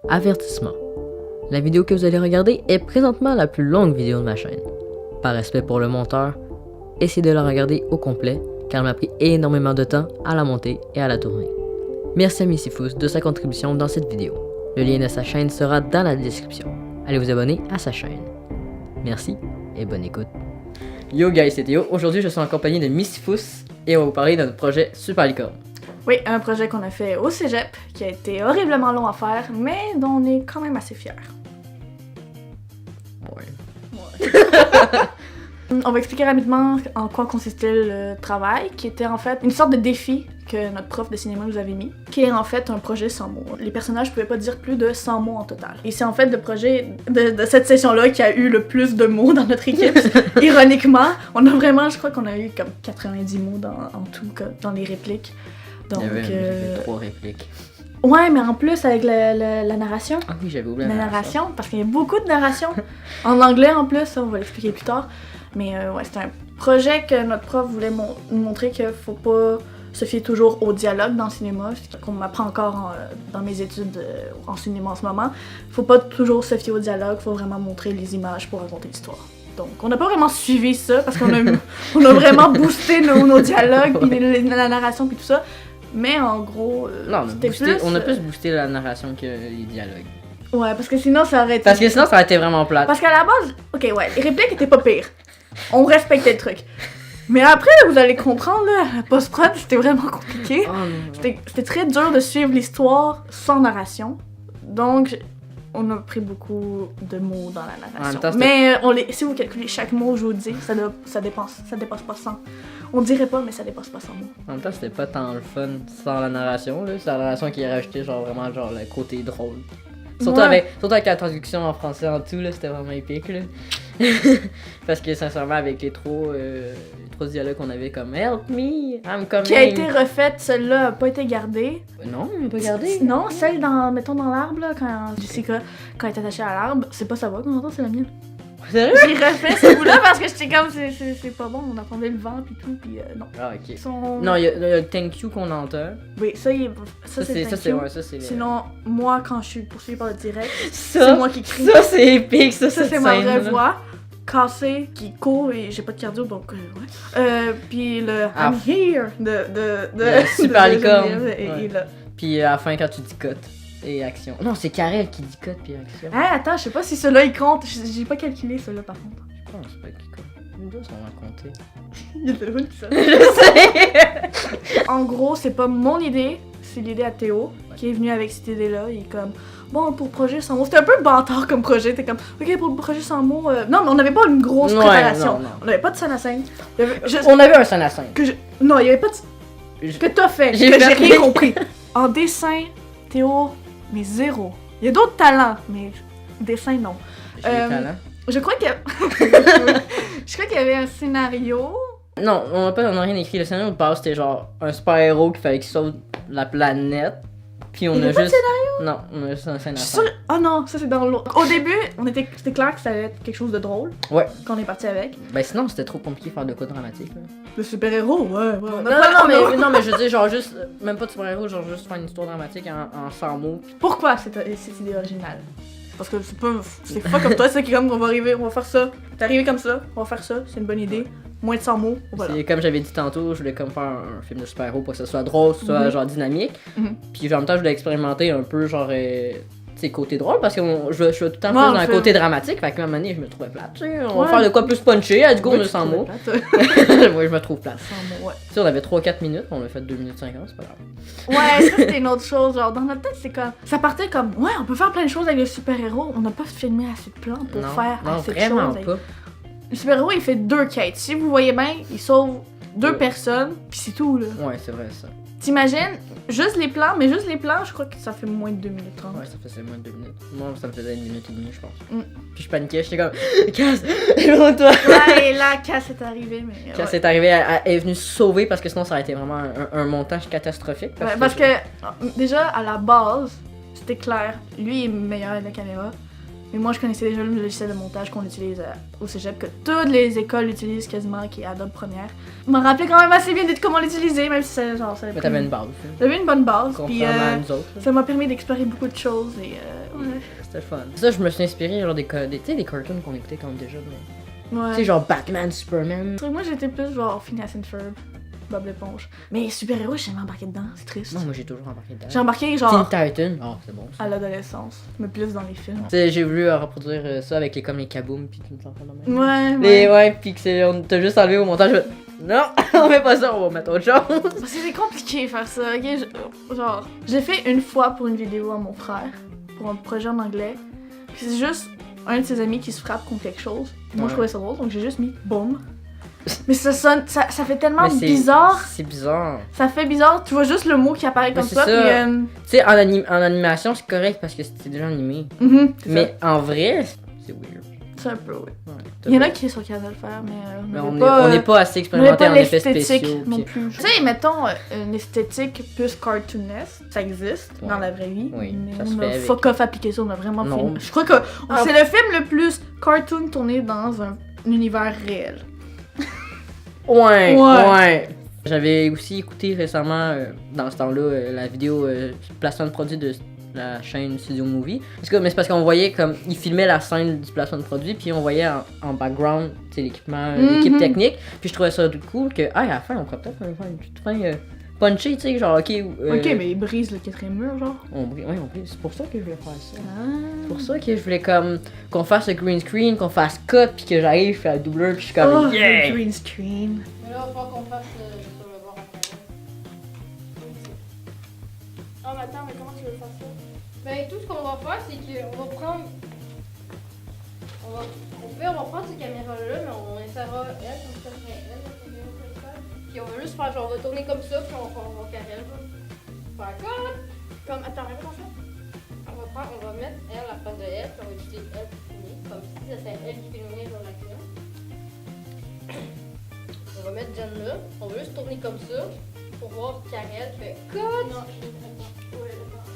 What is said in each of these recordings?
Avertissement. La vidéo que vous allez regarder est présentement la plus longue vidéo de ma chaîne. Par respect pour le monteur, essayez de la regarder au complet car elle m'a pris énormément de temps à la monter et à la tourner. Merci à Missifous de sa contribution dans cette vidéo. Le lien de sa chaîne sera dans la description. Allez vous abonner à sa chaîne. Merci et bonne écoute. Yo guys, c'est Théo. Aujourd'hui, je suis en compagnie de Missifous et on va vous parler de notre projet Super Licorne. Oui, un projet qu'on a fait au cégep, qui a été horriblement long à faire, mais dont on est quand même assez fiers. Ouais. On va expliquer rapidement en quoi consistait le travail, qui était en fait une sorte de défi que notre prof de cinéma nous avait mis, qui est en fait un projet sans mots. Les personnages pouvaient pas dire plus de 100 mots en total. Et c'est en fait le projet de cette session-là qui a eu le plus de mots dans notre équipe. Ironiquement, on a vraiment, je crois qu'on a eu comme 90 mots en tout, dans les répliques. Donc, il y avait 3 répliques. Ouais, mais en plus avec la narration. Ah oui, j'avais oublié la narration. Parce qu'il y a beaucoup de narration. En anglais en plus, ça, on va l'expliquer plus tard. Mais ouais, c'était un projet que notre prof voulait nous montrer qu'il faut pas se fier toujours au dialogue dans le cinéma, ce qu'on m'apprend encore dans mes études en cinéma en ce moment. Faut pas toujours se fier au dialogue, faut vraiment montrer les images pour raconter l'histoire. Donc, on n'a pas vraiment suivi ça parce qu'on a vraiment boosté nos dialogues, puis la narration, puis tout ça. Mais en gros, on a plus boosté la narration que les dialogues. Ouais, parce que sinon ça aurait été... Parce que sinon ça aurait été vraiment plate. Parce qu'à la base, ok, ouais, les répliques étaient pas pires. On respectait le truc. Mais après, là, vous allez comprendre, là, la post-prod, c'était vraiment compliqué. Oh, non. C'était très dur de suivre l'histoire sans narration. Donc, on a pris beaucoup de mots dans la narration. Temps, mais si vous calculez chaque mot, je vous dis, ça dépasse pas 100. On dirait pas, mais ça dépasse pas 100 mots. En même temps, c'était pas tant le fun sans la narration, là. C'est la narration qui a rajouté genre vraiment genre le côté drôle. Surtout, Ouais. surtout avec la traduction en français en tout, là, c'était vraiment épique, là. Parce que sincèrement, avec les trois dialogues qu'on avait comme Help me, I'm coming. Qui a été refaite, celle-là a pas été gardée. Non, il m'a pas gardé. Non, celle mettons dans l'arbre, là, quand Jessica, quand elle est attachée à l'arbre, c'est pas sa voix qu'on entend, c'est la mienne. Sérieux? J'ai refait ce bout-là parce que j'étais comme, c'est pas bon, on entendait le vent pis tout, pis non. Ah, ok. Son... Non, il y a le thank you qu'on entend. Oui, ça c'est Ça, c'est ouais, ça, c'est. Sinon, moi, quand je suis poursuivie par le direct, c'est Ça, moi qui crie. ça, c'est épique, ça, Ça, cette c'est ma scène, vraie là. voix. Cassée, qui court et j'ai pas de cardio, donc ouais. Puis le I'm here de Le Super Licorne. et Ouais. là. Puis à la fin, quand tu dis cut et action. Non, c'est Karel qui dit cut puis action. Ah, attends, je sais pas si ceux-là ils comptent. J'ai pas calculé ceux-là par contre. Je pense pas qu'il compte. Les deux sont racontés. Il y a de qui ça. Je sais! En gros, c'est pas mon idée, c'est l'idée à Théo qui est venu avec cette idée-là. Il est comme, bon, pour le projet sans mots, c'était un peu bâtard comme projet. T'es comme, ok, pour le projet sans mots. Non, mais on avait pas une grosse Ouais, préparation. non, non. On avait pas de scène à scène. Il y avait On avait un scène à 5. Non, il y avait pas de. Que t'as fait? J'ai Que fait j'ai rien compris. En dessin, Théo, mais zéro. Il y a d'autres talents, mais dessin, non. J'ai des talents. Je crois qu'il y avait un scénario. Non, on a rien écrit. Le scénario de base, c'était genre un super-héros qu'il fallait qu'il sauve la planète. Puis on Il y a avait pas de juste. Non, on a juste un scénario. Je suis sûre... Oh non, ça c'est dans l'autre. Au début, c'était clair que ça allait être quelque chose de drôle. Ouais. Qu'on est parti avec. Ben sinon, c'était trop compliqué de faire de quoi de dramatique. Là. Le super-héros, ouais. Non, mais je veux dire, genre juste. Même pas de super-héros, genre juste faire une histoire dramatique en 100 mots. Pourquoi cette idée originale? Parce que c'est pas comme toi, c'est qui comme on va arriver, on va faire ça. T'es arrivé comme ça, on va faire ça, c'est une bonne idée. Moins de 100 mots, voilà. C'est comme j'avais dit tantôt, je voulais comme faire un film de super-héros pour que ça soit drôle, que ça soit genre dynamique. Puis en même temps, je voulais expérimenter un peu genre. Tu sais, côté drôle, parce que je suis tout le temps plus dans un côté dramatique, fait qu'à un moment donné, je me trouvais plate, tu sais. On va faire de quoi plus punché, du coup, on a 100 mots. Moi, je me trouve plate. 100 mots, ouais. Tu sais, on avait 3-4 minutes, on a fait 2 minutes 50, c'est pas grave. Ouais, ça c'était une autre chose, genre dans notre tête, c'est comme. Ça partait comme, ouais, on peut faire plein de choses avec le super-héros, on n'a pas filmé assez de plans pour faire assez de choses. Non, vraiment pas. Le super-héros, il fait 2 quêtes. Si vous voyez bien, il sauve 2 personnes, pis c'est tout, là. Ouais, c'est vrai, ça. T'imagines, juste les plans, mais juste les plans, je crois que ça fait moins de 2 minutes 30. Ouais, ça faisait moins de 2 minutes. Moi, ça me faisait 1 minute et demie, je pense. Mm. Puis je paniquais, j'étais comme, Cass, éloigne-toi! Ouais, et là, Cass est arrivé, mais. Cass ouais. est arrivée, elle est venue sauver parce que sinon ça aurait été vraiment un montage catastrophique. Parce que, déjà, à la base, c'était clair, lui il est meilleur à la caméra. Mais moi, je connaissais déjà le logiciel de montage qu'on utilise au cégep, que toutes les écoles utilisent quasiment, qui est Adobe Premiere. Je me rappelais quand même assez bien de comment l'utiliser, même si c'est genre... Mais t'avais une base. J'avais une bonne base, puis Contrairement à nous autres. ça m'a permis d'explorer beaucoup de choses et ouais. C'était fun. Ça, je me suis inspiré genre des cartoons qu'on écoutait quand déjà. Ouais. Tu sais, genre Batman, Superman. Moi, j'étais plus genre Phineas and Ferb, Bob l'éponge. Mais super-héros, j'ai jamais embarqué dedans, c'est triste. Non, moi j'ai toujours embarqué dedans. J'ai embarqué genre Teen Titan. Oh, c'est bon. Ça. à l'adolescence, mais plus dans les films. Tu sais, j'ai voulu reproduire ça avec comme les kabooms pis tout ça. Ouais. Pis que t'as juste enlevé au montage. Non, on met pas ça, on va mettre autre chose. Parce que c'est compliqué faire ça, ok? Genre, j'ai fait une fois pour une vidéo à mon frère, pour un projet en anglais. Puis c'est juste un de ses amis qui se frappe contre quelque chose. Moi, je trouvais ça drôle, donc j'ai juste mis boum. Mais ça sonne, ça fait tellement bizarre. C'est bizarre. Ça fait bizarre, tu vois juste le mot qui apparaît comme ça. Puis, tu sais, en animation, c'est correct parce que c'est déjà animé. Mais en vrai, c'est weird. C'est un peu weird. Ouais, il y en a qui sont capables de le faire, mais on n'est pas assez expérimenté en effets spéciaux. Non plus. Tu sais, mettons une esthétique plus cartoonesque, ça existe dans la vraie vie. Oui, mais ça se on fait a avec. fuck off appliqué on a vraiment Non. fait. Je crois que c'est le film le plus cartoon tourné dans un univers réel. Ouais. J'avais aussi écouté récemment, dans ce temps-là, la vidéo placement de produit de la chaîne Studio Movie. Mais c'est parce qu'on voyait comme, ils filmaient la scène du placement de produit, puis on voyait en background, tu sais, l'équipement, l'équipe technique. Puis je trouvais ça cool que, à la fin, on pourrait peut-être faire une petite fin punchy, tu sais, genre, ok, mais il brise le quatrième mur, genre. On brise. C'est pour ça que je voulais faire ça. C'est pour ça que je voulais comme qu'on fasse le green screen, qu'on fasse cut, puis que j'arrive, je fais la doubleur, puis je suis comme le green screen. Mais là, il va falloir qu'on fasse sur le bord en carré. Oh, mais attends, mais comment tu veux faire ça? Ben, tout ce qu'on va faire, c'est qu'on va prendre. On va prendre cette caméra-là, mais on essaiera elle, comme ça, elle, puis on va juste faire, genre, on va tourner comme ça, puis on va carré, genre. Faire comme. Attends, répète ça. On va mettre elle à la place de elle, puis on va utiliser elle pour filmer, comme si c'était elle qui filmait dans l'action. On va mettre Jen là, on va juste tourner comme ça, pour voir Karel fait cut! Non, je l'ai pas. Ouais, d'accord.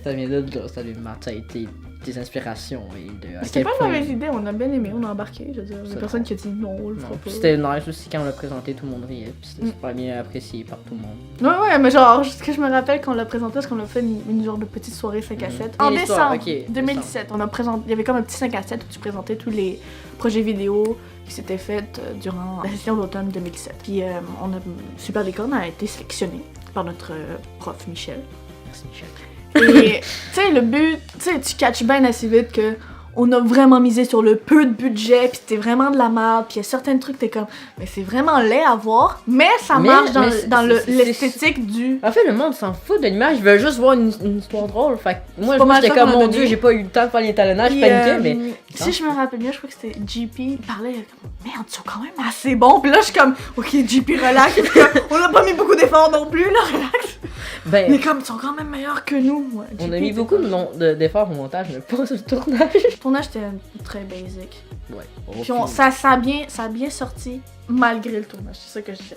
Ça vient de là, ça a été tes inspirations et de. C'était pas une mauvaise idée, on a bien aimé, on a embarqué. Je veux dire, il y a personne qui a dit non, on le fera pas. C'était nice aussi quand on l'a présenté, tout le monde riait, puis c'était super bien apprécié par tout le monde. Ouais, mais genre, ce que je me rappelle quand on l'a présenté, parce qu'on a fait une genre de petite soirée 5 à 7. En décembre 2017, on a présenté, il y avait comme un petit 5 à 7 où tu présentais tous les projets vidéo qui s'étaient faits durant la session d'automne 2017. Puis on a super décor, on a été sélectionné par notre prof Michel. Merci Michel. Et tu sais, le but, tu sais, tu catches bien assez vite que on a vraiment misé sur le peu de budget, puis c'était vraiment de la merde, puis il y a certains trucs, t'es comme, mais c'est vraiment laid à voir, mais ça marche dans l'esthétique du. En fait, le monde s'en fout de l'image, ils veulent juste voir une histoire drôle. Fait que moi j'étais comme, mon dieu, j'ai pas eu le temps de faire l'étalonnage, je paniquais, mais. Si je me rappelle bien, je crois que c'était JP, il parlait comme, merde, ils sont quand même assez bons, puis là je suis comme, ok, JP, relax, on a pas mis beaucoup d'efforts non plus, là, relax. Mais comme, ils sont quand même meilleurs que nous. Ouais, on a mis beaucoup d'efforts au montage, mais pas sur le tournage. Le tournage était très basic. Ouais. Puis ça a bien sorti malgré le tournage, c'est ça que je dirais.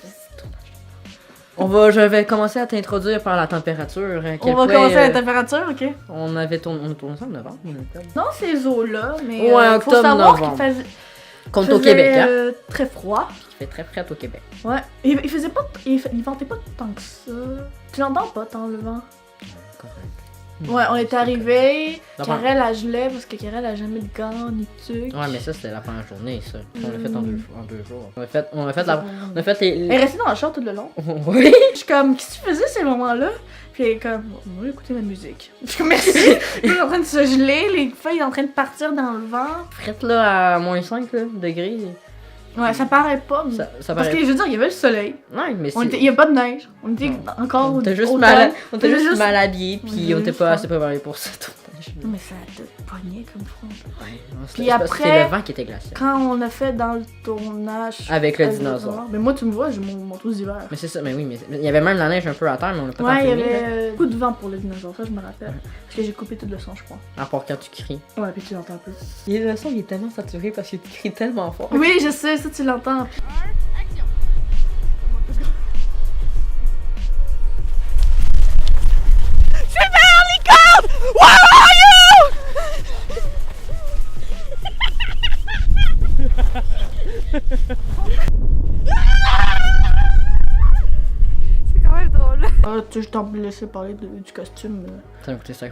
Je vais commencer à t'introduire par la température. On va commencer à la température, ok? On a tourné ça en novembre ou en octobre? Non, ces eaux-là, mais ouais, faut savoir qu'il faisait... Comme au Québec, hein? Très froid. Il fait très frais au Québec. Ouais. Il faisait pas... Il ventait pas tant que ça. Tu l'entends pas tant le vent? Correct. Ouais, on est arrivé. Karel a gelé parce que Karel a jamais de gants ni de trucs. Ouais, mais ça c'était la première journée, ça. On l'a fait en deux jours. On a fait les. Elle est restée dans le char tout le long. Oui. Je suis comme, qu'est-ce que tu faisais ces moments-là? Puis elle est comme, on va écouter ma musique. Je suis comme, merci. Il est en train de se geler, les feuilles sont en train de partir dans le vent. Frette là à moins 5 degrés. Ouais, ça paraît pas. Ça parce paraît... que je veux dire, il y avait le soleil. Ouais, mais il y a pas de neige. On était encore on était juste mal habillés, puis on était pas assez préparés pour ça. Non, mais ça a tout pogné comme front. Ouais, puis après, c'était le vent qui était glacial. Quand on a fait dans le tournage. Avec le dinosaure. Mais moi, tu me vois, j'ai mon manteau d'hiver. Mais c'est ça, mais oui, mais il y avait même la neige un peu à terre, mais on l'a pas tant filmé. Ouais, il y avait beaucoup de vent pour le dinosaure, ça je me rappelle. Ouais. Parce que j'ai coupé tout le son, je crois. À part quand tu cries. Ouais, puis tu l'entends un peu. Le son il est tellement saturé parce que tu cries tellement fort. Oui, je sais, ça tu l'entends. Action! Super licorne! je t'en laisser parler du costume. Ça m'a coûté 50$.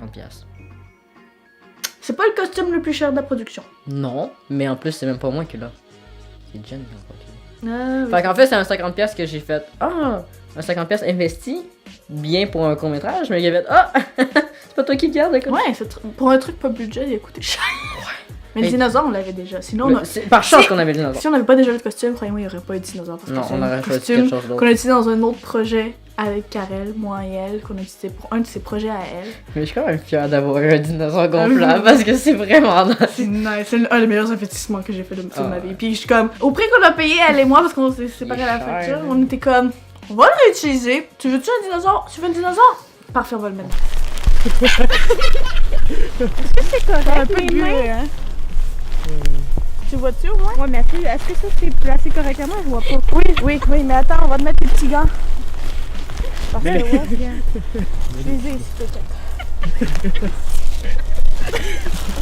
C'est pas le costume le plus cher de la production. Non, mais en plus, c'est même pas moi qui l'a. C'est Jen qui l'a pas. Ah, oui. Fait qu'en fait, c'est un 50$ que j'ai fait. Ah, un 50$ investi, bien pour un court-métrage, mais il a fait. Ah, c'est pas toi qui garde, comme Ouais, pour un truc pas budget, il a coûté cher. Mais le Mais- dinosaure, on l'avait déjà. Sinon, C'est par chance Si- qu'on avait le dinosaure. si on n'avait pas déjà le costume, croyez-moi, il n'y aurait pas eu de dinosaure. Parce Non, que c'est on un aurait choisi costume quelque chose d'autre. qu'on a utilisé dans un autre projet avec Karel, moi et elle, qu'on a utilisé pour un de ses projets à elle. Mais je suis quand même fier d'avoir un dinosaure gonflable parce que c'est vraiment nice. C'est nice, c'est un des meilleurs investissements que j'ai fait de Ah. ma vie. Puis je suis comme, au prix qu'on a payé, elle et moi, parce qu'on s'est séparés à la Il est cher, facture, hein. on était comme, on va le réutiliser. Tu veux-tu un dinosaure? Tu veux un dinosaure? Parfait, on va le mettre. C'est correct. Un peu mes mains. gueux, hein? Tu vois-tu au moins? Ouais, mais est-ce que ça c'est placé correctement? Je vois pas. Oui, mais attends, on va te mettre tes petits gants. Parfait, ouais, bien. Je les ai ici, peut-être.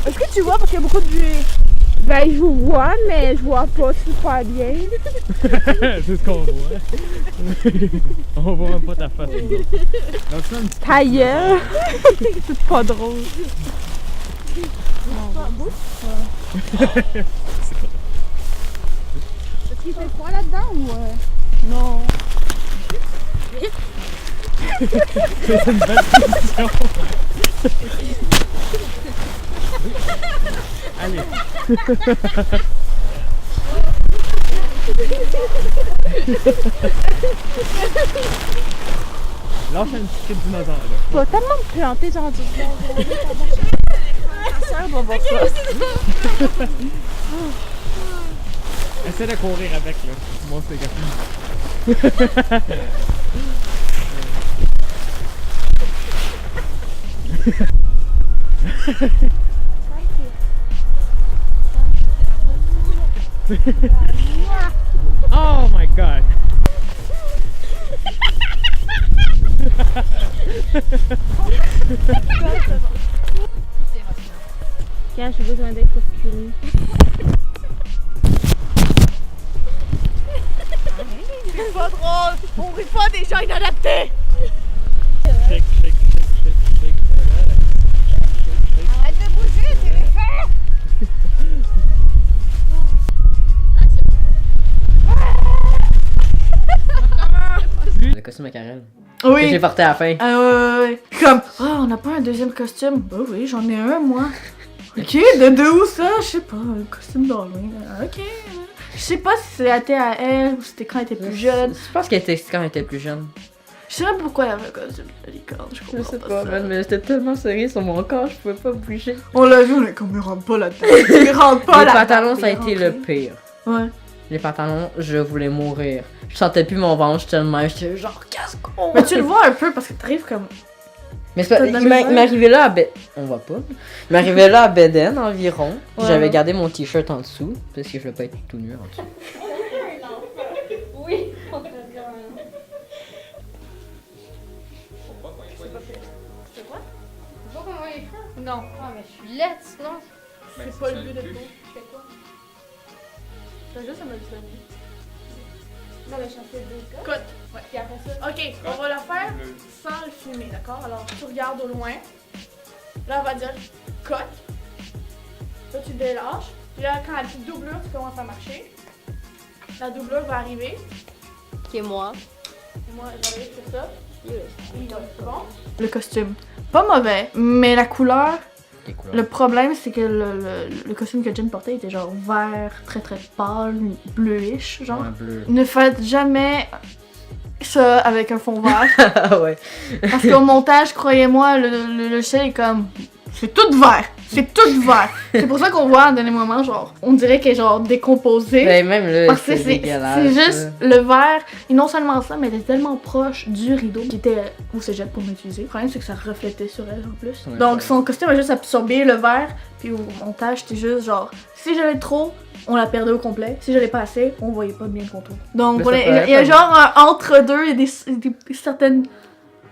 Est-ce que tu vois? Parce qu'il y a beaucoup de buée. Ben, je vous vois, mais je vois pas super bien. C'est ce qu'on voit. On voit même pas ta face. nous autres. Donc, ça, une petite- Ta gueule. C'est pas drôle. Est-ce qu'il fait froid là-dedans ou. Non. c'est une belle position. Allez. Lâche un petit peu de dinosaure là. Faut tellement me planter, genre du. Essaie de courir avec là. Moi c'est gars. Oh my god. Tiens, j'ai besoin d'être reculé. C'est pas drôle! On rit pas des gens inadaptés! Shake, shake, shake, shake, shake. Arrête de bouger, c'est les faire! Le costume à Karen. Que j'ai Oui! porté à la fin. Ouais. Comme, on n'a pas un deuxième costume? Bah oui, j'en ai un, moi. Ok, de où ça? Je sais pas, un costume d'Halloween. Ok. Je sais pas si c'était à elle ou c'était quand elle était plus jeune. Je pense qu'elle était quand elle était plus jeune. Je sais pas pourquoi elle avait un costume de licorne, je Je comprends sais pas pas, ça. man, mais j'étais tellement serré sur mon corps, je pouvais pas bouger. On l'a vu, on est comme, il rentre pas là-dedans. Il rentre pas Les là-dedans. pantalons, ça a Il été rentre. le pire. Ouais. Les pantalons, je voulais mourir. Je sentais plus mon ventre, j'étais de même, j'étais genre casse-con. Mais tu le vois un peu parce que t'arrives comme. Mais c'est pas, T'as de la il m'arrivait là à on voit pas. Il m'arrivait là à Beden environ. Ouais. J'avais gardé mon t-shirt en dessous, parce que je voulais pas être tout nu en dessous. Oui, on peut dire un nom. C'est quoi? Faut pas qu'on voit les cheveux? Non. Ah, mais je suis laide, sinon. C'est pas le but de tout. Je fais quoi? T'as juste à me le donner. Non, mais j'en fais deux gars. Cote. Ouais. Puis après ça. Ok, on va le faire sans le filmer, d'accord? Alors, tu regardes au loin. Là, on va dire cote. Là, tu délâches. Puis là, quand la petite doublure, tu commences à marcher. La doublure va arriver. Qui est moi? Et moi, j'arrive sur ça. C'est bon. Le costume. Pas mauvais, mais la couleur. Les couleurs. Le problème, c'est que le costume que Jen portait était genre vert, très très pâle, bleuish, genre. Ouais, bleu. Ne faites jamais ça avec un fond vert. Ah ouais. Parce qu'au montage, croyez-moi, le logiciel est comme. C'est tout vert! C'est tout vert! C'est pour ça qu'on voit à un dernier moment, genre, on dirait qu'elle est genre décomposée. Ben, même là, Parce que c'est dégueulasse. c'est juste ça. le verre, et non seulement ça, mais elle était tellement proche du rideau qui était au cégep pour m'utiliser. Le problème, c'est que ça reflétait sur elle en plus. Ouais, Donc ouais. son costume a juste absorbé le verre, puis au montage, c'était juste genre, si j'allais trop, on la perdait au complet. Si j'allais pas assez, on voyait pas bien le contour. Donc Mais voilà, ça paraît il y a pas genre un entre-deux, il y a des certaines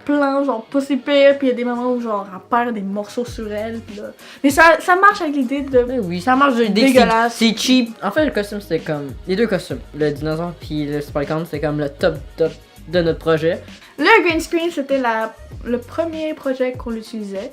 plans, genre pas si pire, puis il y a des moments où genre elle perd des morceaux sur elle, puis là. Mais ça marche avec l'idée de. Ben oui, ça marche. Dégueulasse. C'est cheap. En fait, le costume, c'était comme. Les deux costumes. Le dinosaure puis le Spycon, c'était comme le top de notre projet. Le green screen, c'était le premier projet qu'on utilisait.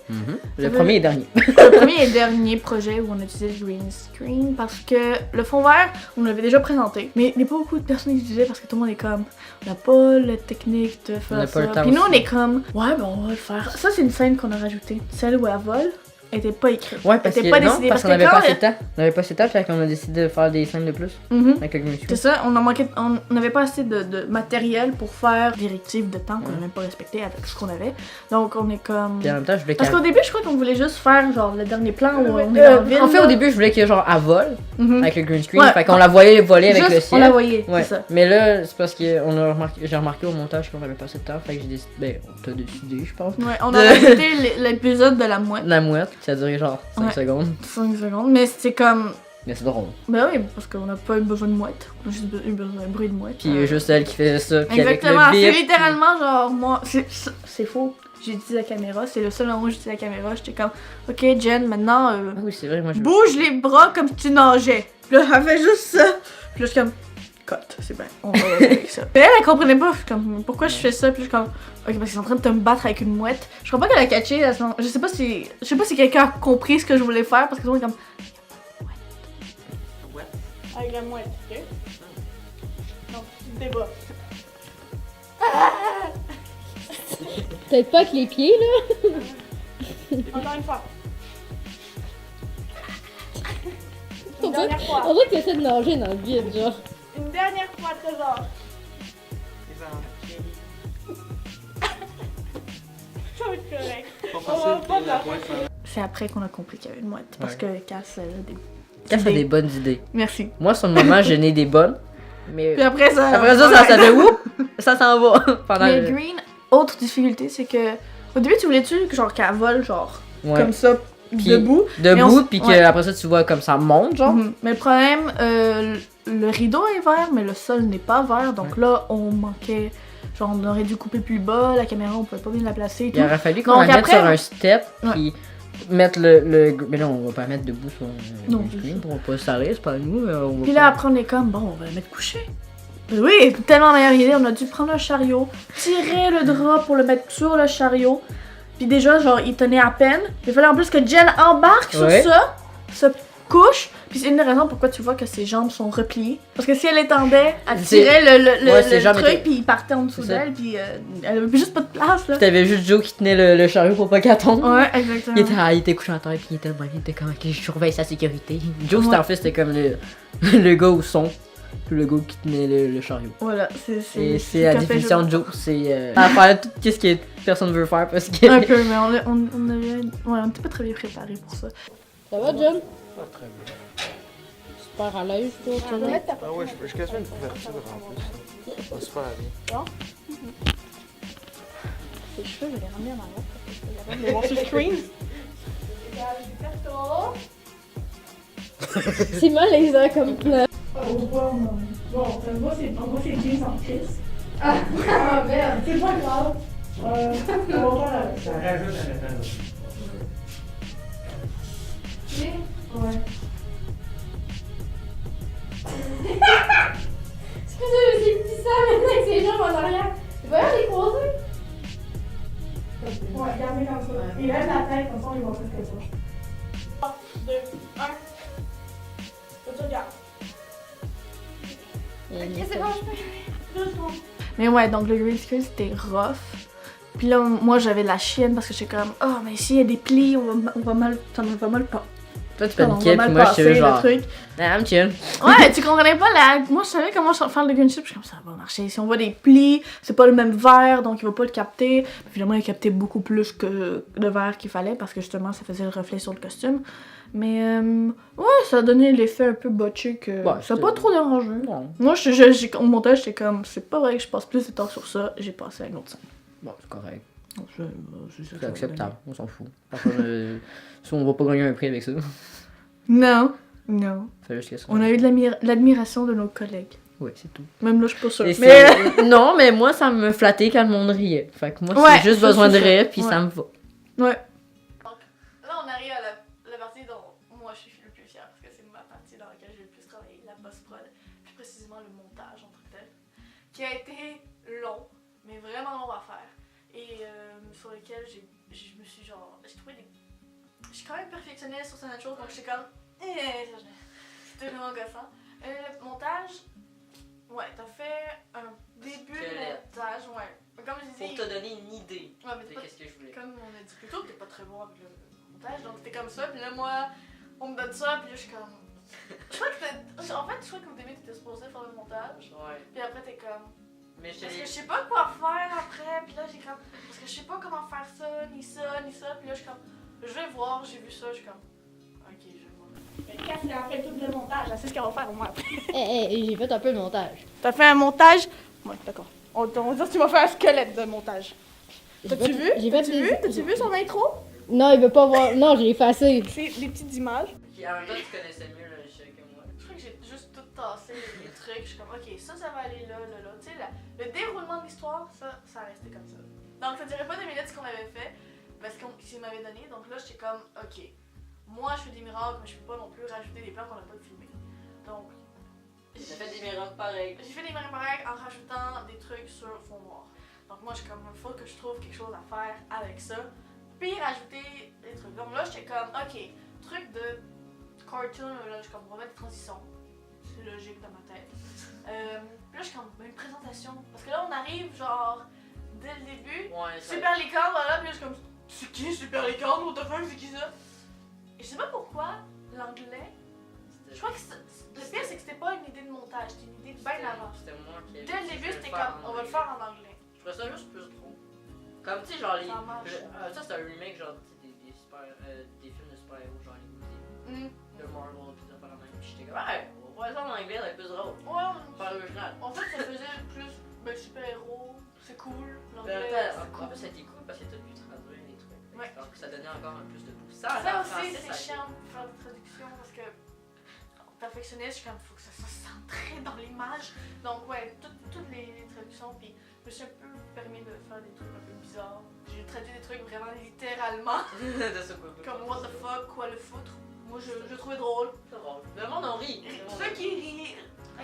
Le premier et dernier. Le premier et dernier projet où on utilisait le green screen parce que le fond vert, on l'avait déjà présenté. Mais pas beaucoup de personnes l'utilisaient parce que tout le monde est comme, on n'a pas la technique de On n'a faire pas le ça. temps Puis nous, on aussi. est comme, ouais, ben on va le faire. Ça, c'est une scène qu'on a rajoutée. Celle où elle vole. Elle était pas écrite. Ouais, parce Elle que était pas non, décidée parce qu'on que avait quand pas assez de temps. On avait pas assez de temps, puis on a décidé de faire des scènes de plus Mhm. avec le green screen. C'est ça, on n'avait pas assez de matériel pour faire des directives de temps qu'on n'a même pas respecté avec ce qu'on avait. Donc on est comme. Puis en même temps, je voulais Parce qu'elle... qu'au début, je crois qu'on voulait juste faire genre le dernier plan où on est en ville. en fait, là. au début, je voulais que genre, elle vole Mhm. avec le green screen. Ouais. Fait qu'on la voyait voler avec Juste, le on ciel. la voyait, Ouais. c'est ça. Mais là, c'est parce que j'ai remarqué au montage qu'on avait pas assez de temps. Fait que j'ai décidé. Ben, on t'a décidé, je pense. Ouais, on a rajouté l'épisode de la mouette. La mouette, ça a duré genre 5 Ouais. secondes. 5 secondes, mais c'est comme. Mais c'est drôle. Ben oui, parce qu'on n'a pas eu besoin de mouette. On a juste eu besoin d'un bruit de mouette. Puis juste elle qui faisait ça. Puis Exactement, avec le c'est bip. littéralement genre moi. C'est faux. J'ai utilisé la caméra, c'est le seul moment où j'ai utilisé la caméra. J'étais comme, ok Jen, maintenant. Ah oui, c'est vrai, moi je. Bouge les bras comme si tu nageais. Puis là, elle fait juste ça. Puis là, je suis comme, cut, c'est bien, on va y aller avec ça. Mais elle comprenait pas. Je suis comme, pourquoi je fais ça? Puis je suis comme, ok, parce qu'ils sont en train de te battre avec une mouette. Je crois pas qu'elle a catché. Je sais pas si quelqu'un a compris ce que je voulais faire parce que tout le monde est comme, avec la mouette, ok? Non, tu te débats. Peut-être pas avec les pieds, là. Encore une fois. On Une dirait, dernière fois. on dirait que t'essaies de nager dans le vide, genre. Une dernière fois, trésor. Ça va être correct. C'est après qu'on a compris qu'il y avait une mouette. Parce que Cass, elle a des. Cass a des bonnes idées. Merci. Moi, sur le moment, j'en ai des bonnes. Mais Puis après ça. après ça fait whoop! Ça s'en va. Pendant Mais le. Green, autre difficulté, c'est que. Au début, tu voulais-tu genre qu'elle vole, genre, Ouais. comme ça, Puis debout. Debout, on- puis ouais. qu'après ça, tu vois comme ça monte, genre. Mhm. Mais le problème, le rideau est vert, mais le sol n'est pas vert. Donc là, on manquait. Genre, on aurait dû couper plus bas, la caméra, on pouvait pas bien la placer et tout. Il aurait fallu qu'on Donc la mette après- sur un step, Ouais. puis mettre le. Mais là, on va pas mettre debout sur un Non, screen pour pas se saler, c'est pas nous. Mais on va Puis pas- là, après, on est comme, bon, on va la mettre couchée. Oui, tellement meilleure idée, on a dû prendre un chariot, tirer le drap pour le mettre sur le chariot. Puis déjà, genre, il tenait à peine. Il fallait en plus que Jen embarque Ouais. sur ça, se couche. Puis c'est une des raisons pourquoi tu vois que ses jambes sont repliées. Parce que si elle étendait, elle C'est- tirait le Ouais, ses jambes truc, étaient- puis il partait en dessous C'est ça. d'elle, puis elle avait juste pas de place, là. Puis t'avais juste Joe qui tenait le chariot pour pas qu'elle tombe. Ouais, exactement. Il était couché en terre, puis il était le même, il était comme, ok, je surveille sa sécurité. Joe, Ouais. en fait, c'était comme le gars au son, puis le gars qui tenait le chariot. Voilà, Et c'est ce la qu'a fait définition Joe. de Joe, c'est à faire tout ce que personne veut faire parce que. Un peu, mais on était pas très bien préparés pour ça. Ça va, John? Pas très bien. Super à l'aise, toi, tu vois. Ah ouais, je suis quasiment une couverture en plus. Ça va super bien. Ses cheveux, je vais les ramener en arrière parce que je suis capable de les voir sur le screen. C'est malaisant comme plan. On voit c'est jeans en crise. Ah, merde. C'est pas grave. On va voir avec ça. Ça rajoute un état. Ouais. Excusez-moi, c'est petit ça, maintenant avec ses jambes en arrière. Tu vas les croiser? Ouais, gardez comme ça. Il lève la tête, comme ça on les voit plus que ça. 3, 2, 1. Là, tu regardes. Ok, c'est bon, je peux. Mais ouais, donc le green screen c'était rough. Puis là, moi j'avais la chienne parce que j'étais comme, oh, mais s'il y a des plis, on va mal. Ça va mal pas. Toi, tu On va paniquais, puis mal moi, passer j'étais le genre. truc. Ah, I'm chill. Ouais, tu comprenais pas la. Moi, je savais comment faire le green chip. Je suis comme ça va marcher. Si on voit des plis, c'est pas le même verre, donc il va pas le capter. Puis finalement, il captait beaucoup plus que le verre qu'il fallait parce que justement, ça faisait le reflet sur le costume. Mais ouais, ça a donné l'effet un peu botché que Ouais, ça a c'était- pas trop dérangé. Non. Moi, au montage, j'étais comme, c'est pas vrai que je passe plus de temps sur ça. J'ai passé à une autre scène. Bon, c'est correct. Donc, c'est ça que C'est ça va acceptable, on s'en fout. Par contre, si on va pas gagner un prix avec ça, donner. Non, non. fait juste que ça. On a eu de l'admiration de nos collègues. Oui, c'est tout. Même là, je suis pas sûre. Et Mais c'est- non, mais moi, ça me flattait quand le monde riait. Fait que moi, Ouais, c'est juste ça, besoin de c'est ça. rire, puis Ouais. ça me va. ouais. Donc, là, on arrive à la partie dont moi je suis le plus fière parce que c'est ma partie dans laquelle j'ai le plus travaillé, la post-prod, plus précisément le montage en tant que tel, qui a été long, mais mais vraiment long à faire. Et sur lequel je me suis genre. J'ai trouvé des. Je suis quand même perfectionniste sur certaines choses, donc j'étais comme. C'était vraiment gossant. Le montage. Ouais, t'as fait un début de montage, ouais. Comme je disais. Pour te donner une idée Ouais, mais de qu'est-ce que je voulais. comme on a dit plus tôt, t'es pas très bon avec le montage, donc t'es comme ça, puis là, moi, on me donne ça, puis là, je suis comme. Je crois que en fait, je crois qu'au début, t'étais supposé faire le montage, Ouais. puis après, t'es comme. Mais je Parce que t'ai je sais pas quoi faire après, puis là, j'ai comme. Parce que je sais pas comment faire ça, ni ça, ni ça, puis là, je suis comme. Je vais voir, j'ai vu ça, je suis comme. Ok, je vais voir. Mais Cass, elle a fait tout le montage, elle sait ce qu'elle va faire au moins après. J'ai fait un peu de montage. T'as fait un montage? Ouais, d'accord. On va dire que tu m'as fait un squelette de montage. T'as-tu vu? T'as-tu vu son intro? Non, il veut pas voir. Non, j'ai effacé. C'est des petites images. Puis en même temps, tu connaissais mieux le logiciel que moi. Je crois que j'ai juste tout tassé les trucs. Je suis comme, ok, ça va aller là, là, là. Tu sais, le déroulement de l'histoire, ça a resté comme ça. Donc, ça dirait pas des minutes ce qu'on avait fait, parce qu'il m'avait donné. Donc là, j'étais comme, ok, moi, je fais des miracles, mais je peux pas non plus rajouter des plans qu'on n'a pas filmés. Donc, J'ai fait des miracles pareils. j'ai fait des miracles pareils en rajoutant des trucs sur fond noir. Donc, moi, je suis comme, il faut que je trouve quelque chose à faire avec ça. Puis, rajouter des trucs. Donc là, j'étais comme, ok, truc de cartoon, là, je suis comme, on va mettre des transitions. C'est logique dans ma tête. Puis là, je suis comme, une présentation. Parce que là, on arrive, genre, dès le début. Ouais, ça. Super Licorne, voilà, puis là, je suis comme, c'est qui Super Licorne? What the fuck, c'est qui ça? Et je sais pas pourquoi, l'anglais. Je crois que le pire, c'est que c'était pas une idée de montage, c'était une idée bien avant. C'était moi qui ai Dès le début, c'était comme, on va le faire en anglais. Je trouvais ça juste plus trop. Comme tu sais, genre les. Ça marche. Ça, c'est un remake, genre, tu sais, des films de super-héros, genre les de Marvel, pis ça, par la même. Pis j'étais comme, ouais, on va faire ça en anglais, ça va être plus drôle. Ouais, Faire l'original. en fait, ça faisait plus, ben, super-héros, c'est cool, l'anglais, En c'est cool. plus, ça a été cool parce que t'as pu traduire les trucs. Ouais. Donc, ça donnait encore un plus de pouce. Ça en aussi, français, c'est ça- chiant de faire des traductions parce que perfectionniste, je suis comme, faut que ça soit centré dans l'image. Donc, ouais, toutes les traductions, puis je me suis un peu permis de faire des trucs un peu bizarres. J'ai traduit des trucs vraiment littéralement, de ce coup. comme what the fuck, quoi le foutre. Moi, je trouvais drôle. C'est drôle. Le monde en rit. Ceux qui rient,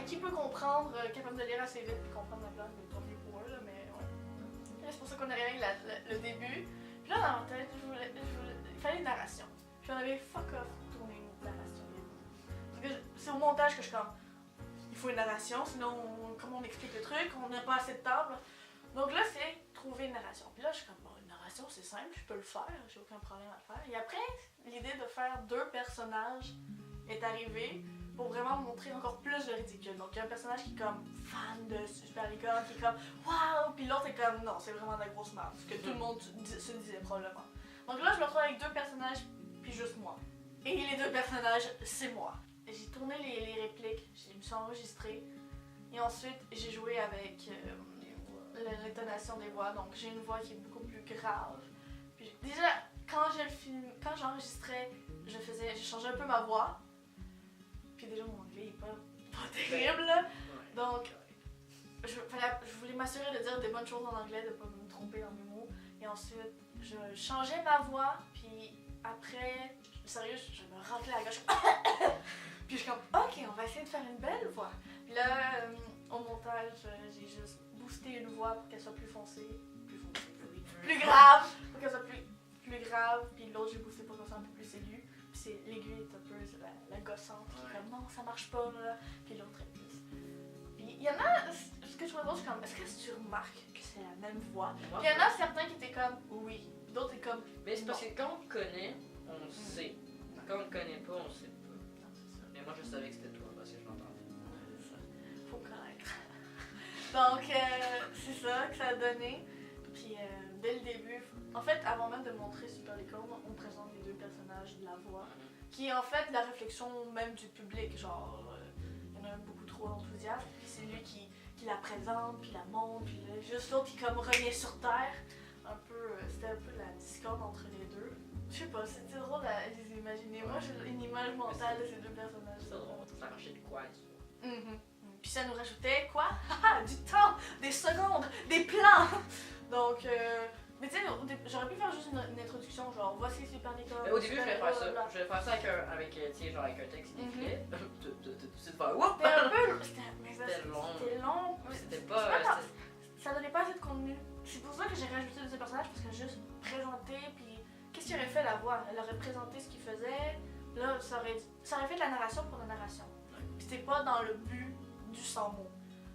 qui peut comprendre, capable de lire assez vite puis comprendre la blague, tant mieux pour eux, là, mais ouais. C'est pour ça qu'on arrive avec le début. Puis là, dans ma tête, il fallait une narration. Puis on avait fuck off tourné une narration. Parce que c'est au montage que je suis comme, il faut une narration, sinon, comment on explique le truc, on n'a pas assez de table. Donc là, c'est trouver une narration. Puis là, je suis comme, bon, une narration, c'est simple, je peux le faire, j'ai aucun problème à le faire. Et après, l'idée de faire 2 personnages est arrivée pour vraiment montrer encore plus le ridicule. Donc, il y a un personnage qui est comme fan de Super Licorne, qui est comme waouh, puis l'autre est comme non, c'est vraiment de la grosse merde, ce que tout le monde se disait probablement. Donc là, je me retrouve avec 2 personnages, puis juste moi. Et les 2 personnages, c'est moi. J'ai tourné les répliques, je me suis enregistrée, et ensuite j'ai joué avec l'intonation des voix. Donc j'ai une voix qui est beaucoup plus grave. Puis, déjà, quand j'enregistrais, j'ai changé un peu ma voix. Puis déjà, mon anglais est pas terrible. Donc, je voulais m'assurer de dire des bonnes choses en anglais, de pas me tromper dans mes mots. Et ensuite, je changeais ma voix, puis après, sérieux, je me raclais à gauche. Puis je suis comme, ok, on va essayer de faire une belle voix. Puis là, au montage, j'ai juste boosté une voix pour qu'elle soit plus foncée. Plus grave, pour qu'elle soit plus grave. Puis l'autre, j'ai boosté pour qu'elle soit un peu plus aiguë. Puis c'est l'aiguë est un peu la gossante, qui est comme, non, ça marche pas là. Puis l'autre est plus. Puis il y en a, ce que je trouve drôle, c'est comme, est-ce que tu remarques que c'est la même voix? Puis il y en a certains qui étaient comme, oui. D'autres étaient comme, Mais c'est parce que quand on connaît, on sait. Quand on connaît pas, on sait pas. Mais moi, je savais que c'était toi parce que je l'entendais. faut connaître. Donc, c'est ça que ça a donné. Puis, dès le début, en fait, avant même de montrer Super Licorne, on présente les 2 personnages de la voix, qui est en fait la réflexion même du public. Genre, il y en a beaucoup trop d'enthousiasme, puis c'est lui qui la présente, puis la montre, puis là, juste l'autre qui comme revient sur terre. Un peu, c'était un peu la discorde entre les 2. Je sais pas, c'était drôle à les imaginer. Moi, j'ai une image mentale de ces 2 personnages. C'est drôle, ça marchait de quoi, ça? Puis ça nous rajoutait quoi? Du temps, des secondes, des plans! Donc, mais tu sais, j'aurais pu faire juste une introduction, genre voici Super Licorne. Au début, je voulais faire ça. Je voulais faire ça avec tu sais, genre avec un texte qui défilait. C'est de faire whoop! C'était un peu. C'était long. C'était long. C'était pas. Ça ça donnait pas assez de contenu. C'est pour ça que j'ai rajouté deux personnages, parce que juste présenter, puis qu'est-ce qu'il aurait fait la voix? Elle aurait présenté ce qu'il faisait, là, ça aurait fait de la narration pour la narration. Puis c'était pas dans le but du sans mots.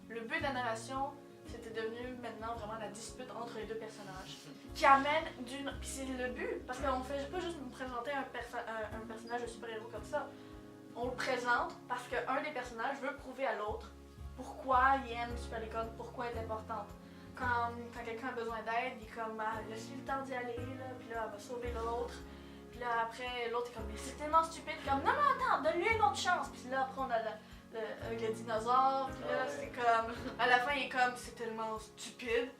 Le but de la narration, c'était devenu maintenant vraiment la dispute entre les deux personnages, qui amène d'une... Puis c'est le but, parce qu'on fait pas juste nous présenter un personnage de super-héros comme ça. On le présente parce qu'un des personnages veut prouver à l'autre pourquoi il aime Super Licorne, pourquoi elle est importante. Quand quelqu'un a besoin d'aide, il est comme, laisse-lui le temps d'y aller, là, puis là, elle va sauver l'autre. Puis là, après, l'autre est comme, mais c'est tellement stupide, comme, non, attends, donne-lui une autre chance. Puis là, après, on a le dinosaure, puis là, c'est comme, à la fin, il est comme, c'est tellement stupide.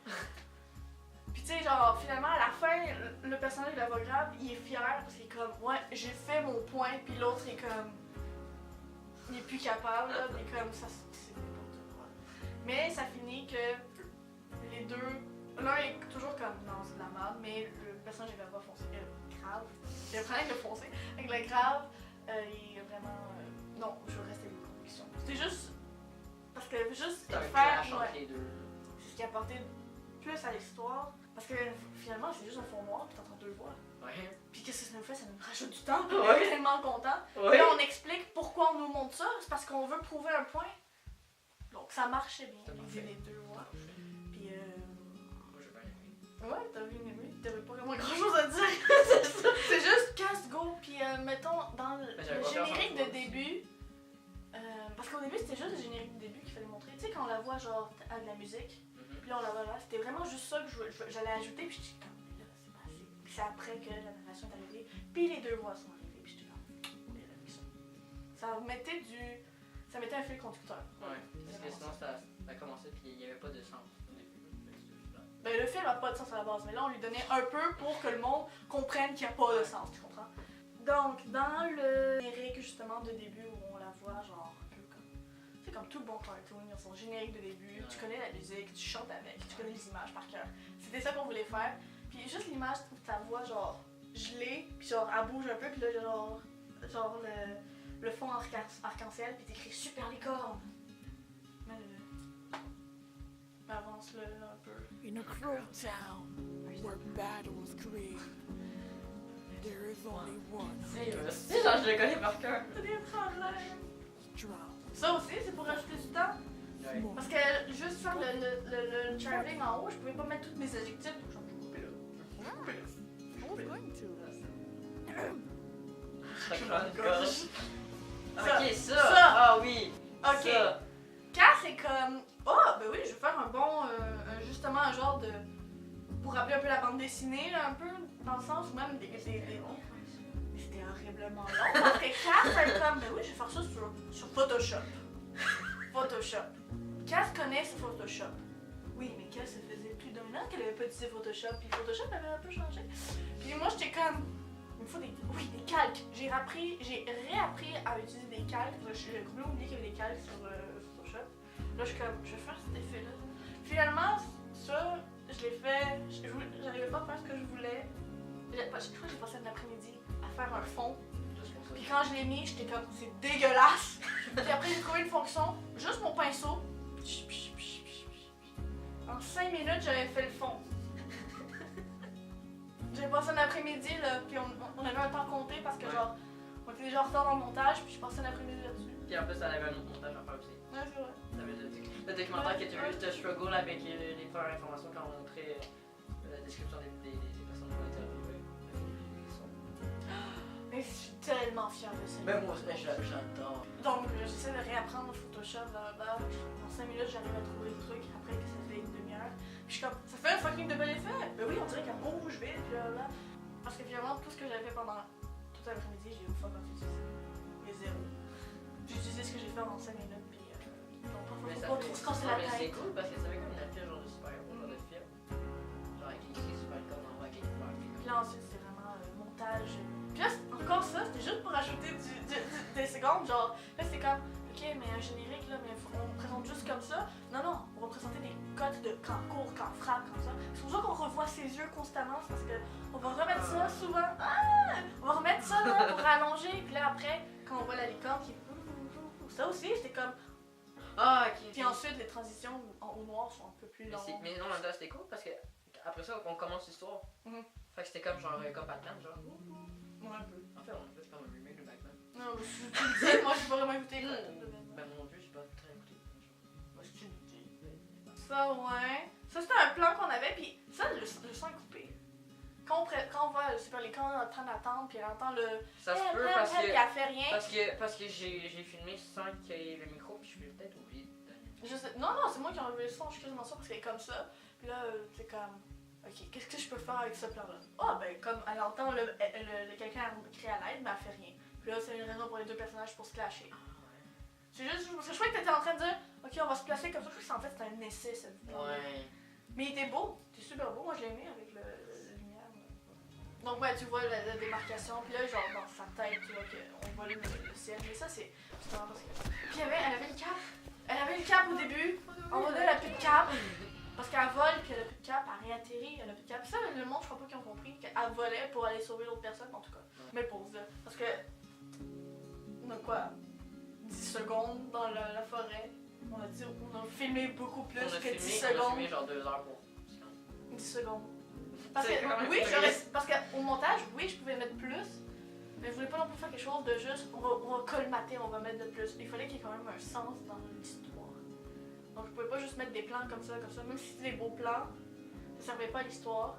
Puis tu sais, genre, finalement, à la fin, le personnage de la voix grave, il est fier, parce qu'il est comme, ouais, j'ai fait mon point, puis l'autre est comme, il est plus capable, là, il est comme, ça, c'est n'importe quoi. Mais ça finit que les deux, l'un est toujours comme, non, c'est de la merde, mais le personnage de la voix foncée, grave, j'ai un problème de foncer, avec le grave, il est vraiment, non, je veux rester avec mes convictions. C'était juste, parce que juste C'est un faire, clash entre les deux. c'est ce qui a apporté plus à l'histoire, parce que finalement, c'est juste un fond noir, puis t'entends deux voix. Ouais. Puis qu'est-ce que ça nous fait? Ça nous rajoute du temps, Ouais. on est tellement content. Ouais. Là, on explique pourquoi on nous montre ça, c'est parce qu'on veut prouver un point. Donc ça marchait bien, les deux voix. Puis Moi, j'ai bien aimé. ouais, t'as bien aimé, t'avais pas vraiment grand chose à dire. C'est ça. C'est juste casse go, puis mettons dans le j'avais pas générique peur, de début. Parce qu'au début c'était juste le générique de début qu'il fallait montrer. Tu sais, quand on la voit genre avec la musique, puis là on la voit là, c'était vraiment juste ça que j'allais ajouter, puis j'étais comme, mais là c'est pas assez. Puis c'est après que la narration est arrivée, puis les deux voix sont arrivées, puis j'étais comme, on est avec ça. Ça mettait un fil conducteur. Ouais. Parce que sinon, ça a commencé, puis il n'y avait pas de sens au début. Ben, le film n'a pas de sens à la base, mais là on lui donnait un peu pour que le monde comprenne qu'il n'y a pas de sens, tu comprends? Donc, dans le générique justement de début où on la voit genre un peu comme. C'est comme tout le bon cartoon, il y a son générique de début, tu connais la musique, tu chantes avec, tu connais les images par cœur. C'était ça qu'on voulait faire. Puis juste l'image de ta voix genre gelée, puis genre elle bouge un peu, puis là genre le fond arc-en-ciel, puis t'écris Super Licorne. Mais avance-le un peu. In a crow town where battles create, there is only one C'est genre, je le connais par cœur. T'as des problèmes. strong. Ça aussi, c'est pour rajouter du temps. Ouais. Parce que juste faire le traveling en haut, je pouvais pas mettre tous mes adjectifs, donc je vais couper là. I was going to. Ça prend une gorge. Ça. Ok, ça. Ça. Ah oui. Ok. Ça. Car c'est comme, oh, ben oui, je vais faire un bon, justement un genre de, pour rappeler un peu la bande dessinée, là, un peu, dans le sens où même c'était horriblement long. Parce que Cass, c'est comme, ben oui, je vais faire ça sur Photoshop. Photoshop. Cass connaît ce Photoshop. Oui, mais Cass, ça faisait plus d'un an qu'elle avait pas utilisé Photoshop, puis Photoshop avait un peu changé. Puis moi, j'étais comme, il me faut des calques. J'ai réappris à utiliser des calques. J'ai complètement oublié qu'il y avait des calques sur Photoshop. Là, je suis comme, je vais faire cet effet-là. Finalement, ça, je l'ai fait. J'arrivais pas à faire ce que je voulais. Je crois que j'ai passé un après-midi à faire un fond. Puis quand je l'ai mis, j'étais comme, c'est dégueulasse. Puis après, j'ai trouvé une fonction, juste mon pinceau. En 5 minutes, j'avais fait le fond. J'ai passé un après-midi, là, puis on avait un temps compté parce que, genre, on était déjà en retard dans le montage, puis je passais un après-midi là-dessus. Puis en plus, elle avait un autre montage à faire aussi. Ouais, c'est vrai. Le documentaire que tu as vu, tu struggle avec les premières informations quand on montrait la description des personnes qu'on interviewait. Mais je suis tellement fière de ça. Mais moi, j'adore. Donc, j'essaie de réapprendre Photoshop, là. En 5 minutes, j'arrive à trouver le truc après que ça fait une demi-heure. Puis je suis comme, ça fait un fucking de bel effet. Ben oui, on dirait qu'elle bouge vite, puis là. Parce que finalement, tout ce que j'avais fait pendant tout l'après-midi, j'ai eu fuck off utilisé. Mais zéro. J'ai utilisé ce que j'ai fait en 5 minutes, puis donc Mais faut ça pas fait- trop se casser non, la mais c'est tête. cool parce que ça fait comme une affiche genre de super-héros, genre de film. Genre avec écrit super comme en quelque part. Puis là, ensuite, c'est vraiment montage. Puis là, encore ça, c'était juste pour ajouter des secondes. Genre, là, c'est comme, ok, mais un générique, là, mais on présente juste comme ça. Non, on va présenter des cotes de quand court, quand frappe, comme ça. C'est pour ça qu'on revoit ses yeux constamment, c'est parce qu'on va remettre ça souvent. On va remettre ça là, pour rallonger. Puis là, après, quand on voit la licorne qui. Ça aussi, j'étais comme. Ah, ok. Puis ensuite, les transitions au noir sont un peu plus longues. Mais non, mais c'était cool parce que après ça, on commence l'histoire. Mhm. Fait que c'était comme genre comme Batman, genre. Ouais, un peu. En fait, on a fait comme un remake de Batman. Non, tu le dis, moi j'ai pas vraiment écouté. quoi. Ben, mon dieu, j'ai pas très écouté. Moi, je te le dis. Ça, ouais. Ça, c'était un plan qu'on avait, puis ça, le son est coupé. Quand on voit Super les camps en train d'attendre, puis elle entend le. Ça se Help, peut help, parce help, puis que. elle fait rien. Parce que j'ai filmé sans qu'il y ait le micro, puis je vais peut-être oublier. Non, non, c'est moi qui ai enlevé le son, je suis quasiment sûre parce qu'elle est comme ça. Puis là, c'est comme. Ok, qu'est-ce que je peux faire avec ce plan-là? Ah, ben, comme elle entend quelqu'un crier à l'aide, mais elle fait rien. Puis là, c'est une raison pour les deux personnages pour se clasher. C'est juste. Parce que je croyais que t'étais en train de dire, ok, on va se placer comme ça. Je crois que en fait c'était un essai cette vidéo. Ouais. Mais il était beau, il était super beau. Moi, je l'ai aimé avec la lumière. Donc, ouais, tu vois la démarcation. Puis là, genre, dans sa tête, tu vois qu'on voit le ciel. Mais ça, c'est vraiment parce que. Puis elle avait une cape. Elle avait une cape au début. En mode, elle a plus de cape. Parce qu'elle vole, puis elle a plus de cape, elle réatterrit, elle a plus de cape. Ça, le monde, je crois pas qu'ils ont compris qu'elle volait pour aller sauver l'autre personne, en tout cas. Mais pause là. Parce que. On a quoi 10 secondes dans la forêt. On a filmé beaucoup plus que 10 secondes. On a filmé genre 2 heures pour. 10 secondes. Parce C'est quand que, même oui, progressif. parce qu'au montage, oui, je pouvais mettre plus. Mais je voulais pas non plus faire quelque chose de juste, on va colmater, on va mettre de plus. Il fallait qu'il y ait quand même un sens dans l'histoire. Donc je pouvais pas juste mettre des plans comme ça. Même si c'était des beaux plans, ça servait pas à l'histoire.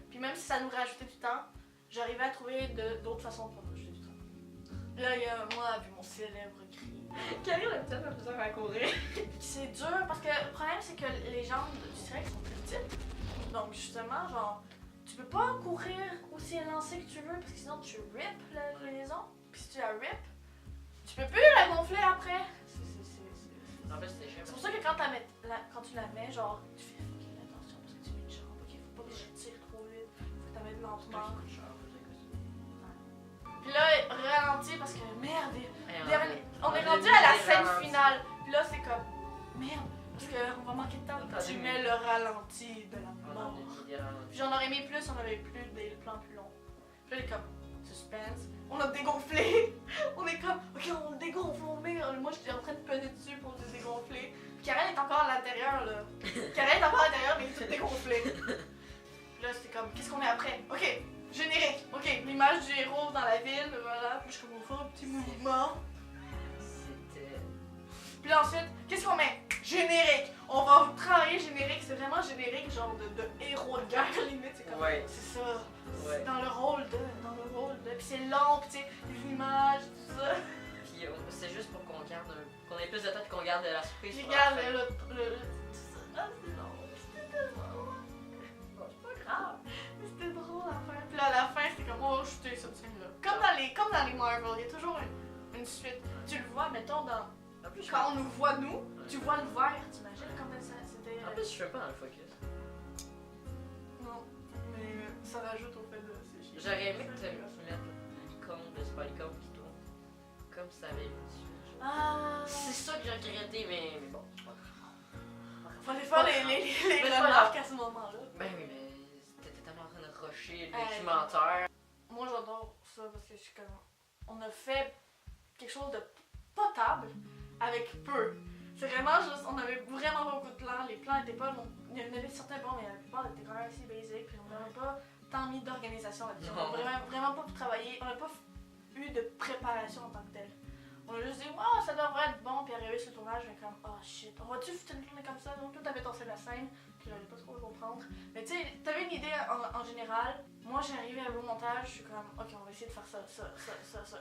Puis même si ça nous rajoutait du temps, j'arrivais à trouver d'autres façons de rajouter du temps. Là, il y a moi, vu mon célèbre cri. Carrie, a peut-être un peu à courir. C'est dur parce que le problème, c'est que les jambes du T-Rex sont plus petites. Donc justement, genre, tu peux pas courir aussi élancé que tu veux parce que sinon tu rip la liaison. Puis si tu la rip, tu peux plus la gonfler après. En fait, c'était chiant. C'est pour ça que quand tu la mets, genre, tu fais fucking attention parce que tu mets une jambe, ok? Faut pas que je tire trop vite, faut que tu la mettes lentement. Puis là, ralenti parce que merde, on est rendu à la scène finale. Puis là, c'est comme merde, parce qu'on va manquer de temps quand tu mets le ralenti de la mort. Puis j'en aurais mis plus, on avait plus des plans plus longs. Puis là, il est comme suspense. On a dégonflé. On est comme, ok, on le dégonfle, on met. Moi, j'étais en train de peser dessus pour le dégonfler. Puis Karen est encore à l'intérieur, là. Karen est encore à l'intérieur, mais il est tout dégonflé. Puis là, c'était comme, qu'est-ce qu'on met après? Ok, générique. Ok, l'image du héros dans la ville, voilà. Puis je suis comme, on va faire un petit mouvement. C'était. Puis là, ensuite, qu'est-ce qu'on met? Générique. On va travailler générique. C'est vraiment générique, genre de héros de guerre, limite. C'est comme, Ouais. c'est ça. Ouais. C'est dans le rôle de. Puis c'est long, puis tu sais, les images, tout ça. Puis c'est juste pour qu'on garde. Qu'on ait plus de temps et qu'on garde la surprise. Je pour la regarde fin. le. Ah, c'est long. C'était drôle. Bon, c'est pas grave. C'était drôle à faire. Puis là, à la fin, c'était comme, oh, jeter cette scène-là. Comme dans les Marvel, il y a toujours une suite. Tu le vois, mettons, En plus, quand on nous voit, nous, tu vois le vert, t'imagines comment ça c'était. En plus, je fais pas dans le focus. Non, mais ça rajoute au fait de. J'aurais aimé que tu mettes l'icône de Spideycom qui tourne. Comme ça avait eu. Ah! C'est ça que j'ai regretté, mais bon. Fallait faire les Mais c'est pas remarques à ce moment-là. Ben oui, mais t'étais tellement en train de rusher le documentaire. Moi, j'adore ça parce que je suis comme. On a fait quelque chose de potable avec peu. C'est vraiment juste, on avait vraiment beaucoup de plans. Les plans étaient pas longs. Il y en avait certains bons, mais la plupart étaient quand même assez basiques. Puis on n'avait pas tant mis d'organisation là-dessus. On n'a vraiment pas travaillé. On n'a pas eu de préparation en tant que telle. On a juste dit, oh, ça devrait être bon. Puis arrivé sur le tournage, mais comme, oh shit, on va-tu faire une journée comme ça? Donc, tout avait torsé la scène. Puis là, j'ai pas trop comprendre. Mais tu sais, t'avais une idée en général. Moi, j'ai arrivé à au montage, je suis comme, ok, on va essayer de faire ça.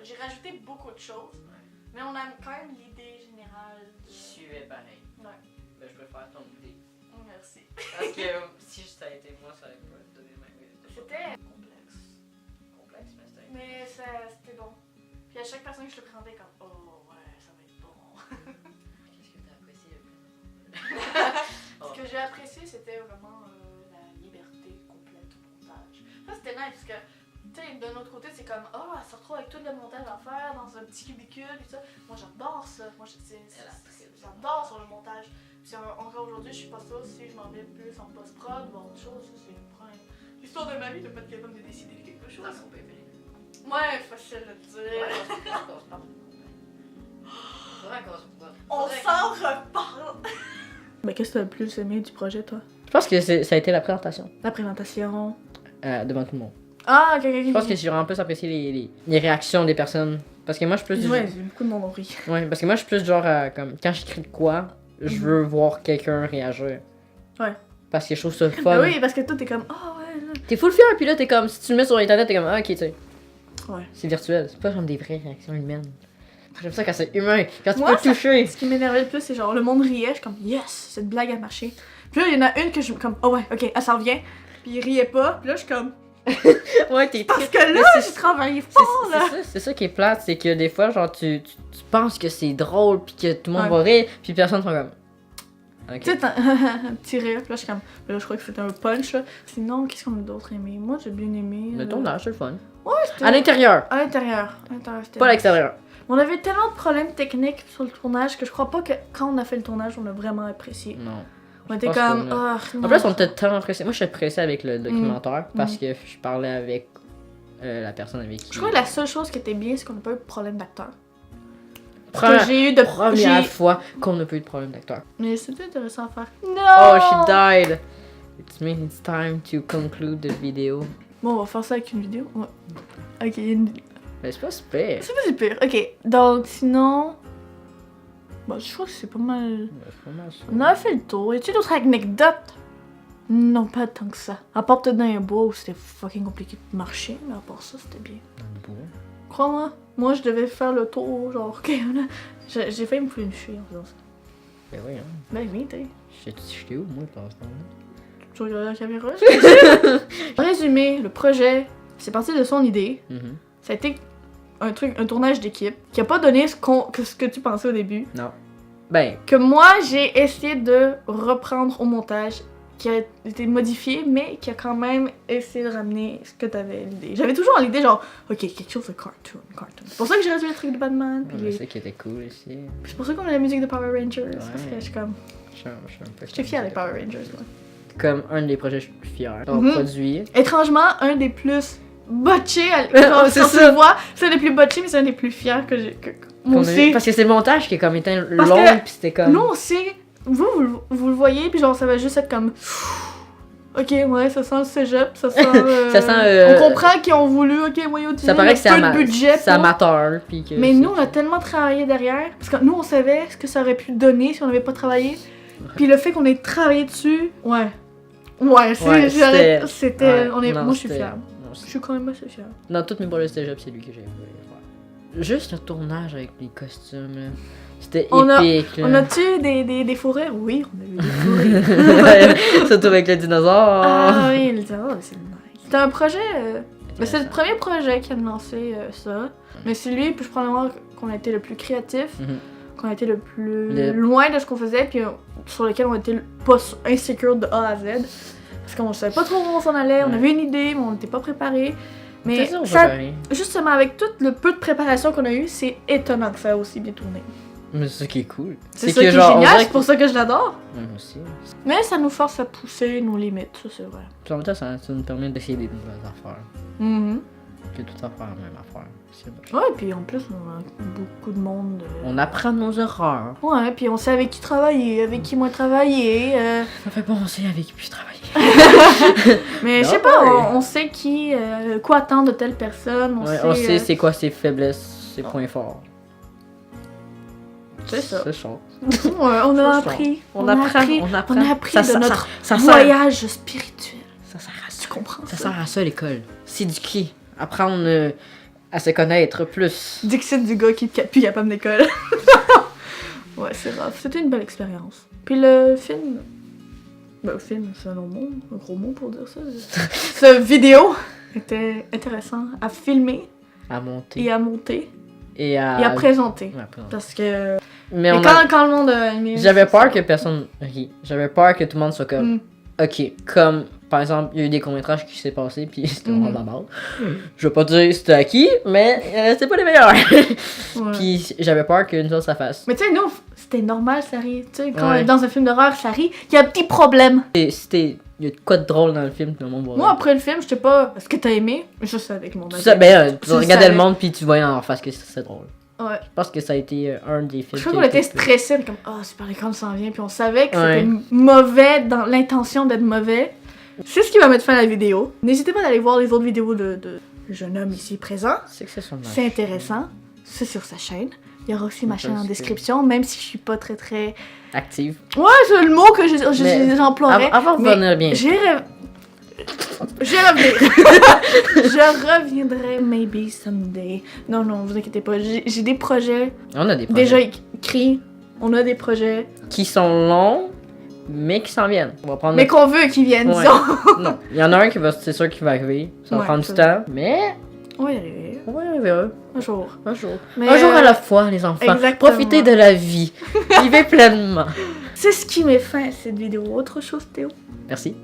J'ai rajouté beaucoup de choses. Mais on a quand même l'idée générale. Qui suivait pareil. Ouais. Ben, je préfère ton idée. Merci. Parce que si ça a été moi, ça aurait pas donné le même résultat. C'était complexe. Complexe, mais c'était. Mais c'était bon. Puis à chaque personne que je le présentais, comme, oh ouais, ça va être bon. Qu'est-ce que t'as apprécié le plus? Ce que j'ai apprécié, c'était vraiment la liberté complète au montage. Ça, c'était nice parce que, tu sais, d'un autre côté, c'est comme, oh, elle se retrouve avec tout le montage à faire dans un petit cubicule et tout ça. Moi, j'adore ça. Moi, j'adore sur le montage. Puis encore aujourd'hui, je suis pas sûre si je m'en vais plus en post-prod ou autre chose. Ça, c'est l'histoire de ma vie de pas être capable de décider de quelque chose. Dans son bébé. Ouais, facile de le dire. Ouais, on se parle. On s'en reparle! Mais qu'est-ce que t'as le plus aimé du projet, toi? Je pense que ça a été la présentation La présentation. devant tout le monde. Ah, ok. Je pense que j'ai vraiment plus apprécié les réactions des personnes. Parce que moi, je suis plus. Ouais, beaucoup de monde ont ri. Ouais, parce que moi, je suis plus genre, comme, quand j'écris de quoi, je veux voir quelqu'un réagir. Ouais. Parce que je trouve ça fun. Ben oui, parce que toi, t'es comme, ah ouais, là. T'es full fier, puis là, t'es comme, si tu le mets sur internet, t'es comme, ah, ok, tu sais. Ouais. C'est virtuel, c'est pas comme des vraies réactions humaines. J'aime ça quand c'est humain, quand tu Moi, peux toucher. Ce qui m'énervait le plus, c'est genre, le monde riait, je suis comme, yes, cette blague a marché. Puis là, il y en a une que je suis comme, oh ouais, ok, elle s'en vient. Puis il riait pas, puis là, je suis comme, Ouais, t'es parce triste. que là, Mais j'ai travaillé fort, là. C'est ça qui est plate, c'est que des fois, genre, tu penses que c'est drôle, puis que tout le monde Ouais. va rire, puis personne fait comme. Ok. Tu sais, t'as un petit rire, puis là, je suis comme, là, je crois que c'était un punch, là. Sinon, qu'est-ce qu'on a d'autre aimé? Moi, j'ai bien aimé. Le tournage, c'est le fun. c'était- À l'intérieur, À l'intérieur. C'était pas à nice. l'extérieur. On avait tellement de problèmes techniques sur le tournage que je crois pas que quand on a fait le tournage, on a vraiment apprécié. Non. On était pense comme, qu'on ah, En plus, on était tellement pressés. Moi, je suis pressé avec le documentaire Mm. parce que je parlais avec la personne avec qui. Je crois que la seule chose qui était bien, c'est qu'on n'a pas eu de problème d'acteur. Première, Que j'ai eu de première fois qu'on n'a pas eu de problème d'acteur. Mais c'était intéressant à faire. Non! Oh, she died! It means it's time to conclude the video. Bon, on va faire ça avec une vidéo. Ouais. Ok, une... Mais c'est pas super. c'est pas super. Ok, donc sinon. Bon, je crois que c'est pas mal. On a fait le tour. Y a-tu d'autres anecdotes? Non, pas tant que ça. À part peut-être dans un bois où c'était fucking compliqué de marcher, mais à part ça, c'était bien. Crois-moi, moi je devais faire le tour, genre, ok, j'ai failli me fouler une cheville en faisant ça. Ben oui, hein. Ben oui, t'es. J'étais où, moi, pendant ce temps-là? Tu regardes la caméra? En résumé, le projet, c'est parti de son idée. Mhm. Ça a été un tournage d'équipe qui a pas donné ce que tu pensais au début. Non. Ben, Que moi, j'ai essayé de reprendre au montage, qui a été modifié, mais qui a quand même essayé de ramener ce que t'avais l'idée. J'avais toujours l'idée, genre, ok, quelque chose de cartoon. C'est pour ça que j'ai résumé le truc de Batman, puis c'est ça qui était cool ici. puis c'est pour ça qu'on a la musique de Power Rangers, parce que Ouais. je suis comme... Je suis un peu. J'étais fière des Power Rangers, moi. Comme un des projets que je suis le plus fier. Donc, Mhm. produit. Étrangement, un des plus botchés, Oh, c'est quand ça. tu le vois, c'est un des plus botchés, mais c'est un des plus fiers que j'ai... Moi qu'on a eu. aussi. Parce que c'est le montage qui est comme étant Parce long, que pis c'était comme. Nous aussi, vous le voyez, puis genre, ça va juste être comme... Ok, ouais, ça sent le cégep, ça sent... Ça sent, On comprend qu'ils ont voulu, ok, ouais, utiliser Ça paraît que c'est peu de budget c'est pour- amateur. Pis que Mais c'est- nous, on a tellement travaillé derrière, parce que nous, on savait ce que ça aurait pu donner si on n'avait pas travaillé. Puis le fait qu'on ait travaillé dessus, ouais. Ouais, Ouais, c'était... ouais, on est, non, moi, je suis c'était- fière. non, Je suis quand même assez fière. Dans toutes mes projets de cégep, c'est lui que j'ai voulu faire. Juste le tournage avec les costumes, là. C'était On a- épique, là. On a-tu des fourrures? Oui, on a eu des fourrures. Surtout avec le dinosaure. Ah oui, le dinosaure, c'est nice. C'était un projet... ben, c'est le premier projet qui a lancé ça. Mais c'est lui, puis je prends le moment qu'on a été le plus créatif, Mhm. qu'on a été le plus Le- loin de ce qu'on faisait, puis sur lequel on était pas insécure de A à Z. Parce qu'on savait pas trop où on s'en allait, on Ouais. avait une idée, mais on n'était pas préparé. Mais C'est ça, on ça, va faire. justement, avec tout le peu de préparation qu'on a eu, c'est étonnant que ça a aussi bien tourné. Mais c'est ça qui est cool. C'est ça qui est génial, c'est pour ça que je l'adore. Ouais, moi aussi. Mais ça nous force à pousser nos limites, ça c'est vrai. Puis en même temps, ça nous permet d'essayer des nouvelles affaires. Mhm. Que tout à faire la même affaire. C'est bon. Ouais, puis en plus, on a beaucoup de monde. On apprend de nos erreurs. Ouais, puis on sait avec qui travailler, avec qui moins travailler. Ça fait pas penser avec qui puis travailler. Mais je sais Non, pas, ouais. on sait qui, quoi attendre de telle personne. Ouais, on sait c'est quoi ses faiblesses, ses points forts. C'est ça. C'est chaud. Ouais, on a Ça, appris. On apprend. On a appris Ça- de ça- notre ça sert- voyage spirituel. Ça sert à ça. Tu comprends Ça ça? sert à ça l'école. S'éduquer. Apprendre à se connaître plus. Dixit du gars qui est plus capable d'école. Ouais, c'est grave. C'était une belle expérience. Puis le film... Ben, le film, c'est un long mot, un gros mot pour dire ça. Ce vidéo était intéressant à filmer À monter. et à monter Et à... et à présenter. Ouais, à présenter. Parce que... Mais Et on quand le monde a aimé... J'avais peur que personne rit. J'avais peur que tout le monde soit comme... Mm. Ok, comme par exemple, il y a eu des courts-métrages qui s'est passé, puis c'était Mhm. vraiment mal. Je vais pas dire c'était à qui, mais c'était pas les meilleurs. Ouais. Puis j'avais peur qu'une chose ça fasse. Mais tu sais, nous, c'était normal, ça rit. Tu sais, quand Ouais. on est dans un film d'horreur, ça rit. Il y a un petit problème. Et c'était. Il y a de quoi de drôle dans le film, tout le monde voit. Moi, après le film, je sais pas, est-ce que t'as aimé? Je savais que mon Tout avis. ça, ben, tu Je regardais savais. le monde, puis tu voyais en face que c'était drôle. Ouais. Je pense que ça a été un des films. Je crois qui qu'on a était été- stressés, comme oh super l'écran s'en vient, puis on savait que Ouais. c'était mauvais dans l'intention d'être mauvais. C'est ce qui va mettre fin à la vidéo. N'hésitez pas d'aller voir les autres vidéos de jeune homme ici présent. C'est que c'est son âge. C'est intéressant. C'est sur sa chaîne. Il y aura aussi ma chaîne en c'est- description, même si je suis pas très... Active. Ouais, c'est le mot que Mais- j'emploierais. Avant de mais revenir bien. Je reviendrai. Je reviendrai maybe someday. Non, vous inquiétez pas. J'ai des projets On a des projets déjà écrits. On a des projets. qui sont longs, mais qui s'en viennent. On va prendre Mais qu'on veut qu'ils viennent, Ouais. disons. Non, il y en a un qui va, c'est sûr qu'il va arriver. Ça va Ouais, prendre c'est du temps, mais On va y arriver. on va y arriver Un jour. un jour. Mais, Un jour à la fois, les enfants. exactement. Profitez de la vie. Vivez pleinement. C'est ce qui met fin à cette vidéo. Autre chose, Théo? Merci.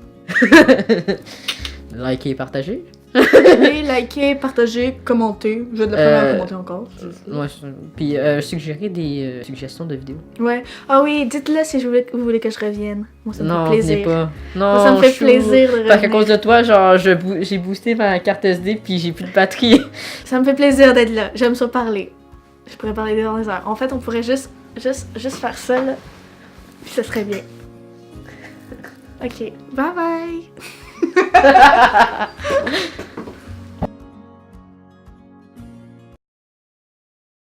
Likez et partagez. Et likez, partagez, commentez. Je vais de la première à commenter encore. Ouais, puis suggérez des suggestions de vidéos. Ouais. Ah oui, dites-le si vous voulez que je revienne. Moi, ça me Non, fait plaisir. venez pas. Non, Moi, ça me fait chou. plaisir de Parce qu'à revenir. cause de toi, genre, j'ai boosté ma carte SD puis j'ai plus de batterie. Ça me fait plaisir d'être là. J'aime ça parler. Je pourrais parler des heures. En fait, on pourrait juste faire ça, là. Puis ça serait bien. Ok. Bye bye.